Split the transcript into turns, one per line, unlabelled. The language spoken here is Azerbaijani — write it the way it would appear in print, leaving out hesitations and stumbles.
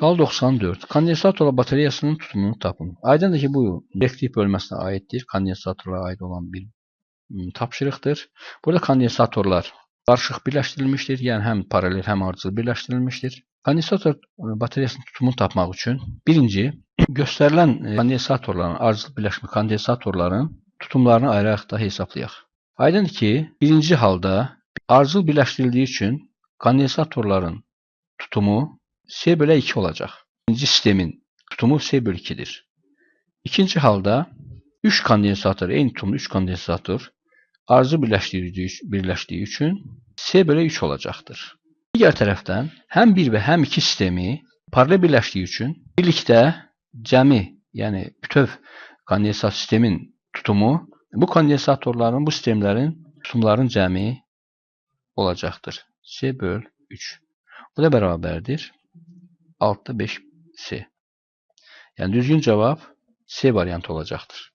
Sual 94. Kondensatorla batareyasının tutumunu tapın. Aydındır ki, bu elektrik bölməsinə aiddir. Kondensatorlara aid olan bir tapşırıqdır. Burada kondensatorlar qarışıq birləşdirilmişdir. Yəni həm paralel, həm ardıcıl birləşdirilmişdir. Kondensator batareyasının tutumunu tapmaq üçün birinci, göstərilən kondensatorların, ardıcıl birləşmə kondensatorların tutumlarını ayıraraq da hesablayaq. Aydındır ki, birinci halda ardıcıl birləşdirildiyi üçün kondensatorların tutumu S/2 olacaq. Birinci sistemin tutumu S/2'dir. İkinci halda 3 kondensator, eyni tutumlu 3 kondensator ardıcıl birləşdiyi üçün S/3 olacaqdır. Digər tərəfdən həm 1 və həm 2 sistemi paralel birləşdiyi üçün birlikdə cəmi, yəni bütöv kondensat sistemin tutumu bu kondensatorların, bu sistemlərin tutumların cəmi olacaqdır. S/3. Bu da bərabərdir 6/5 S. Yəni düzgün cavab C variantı olacaqdır.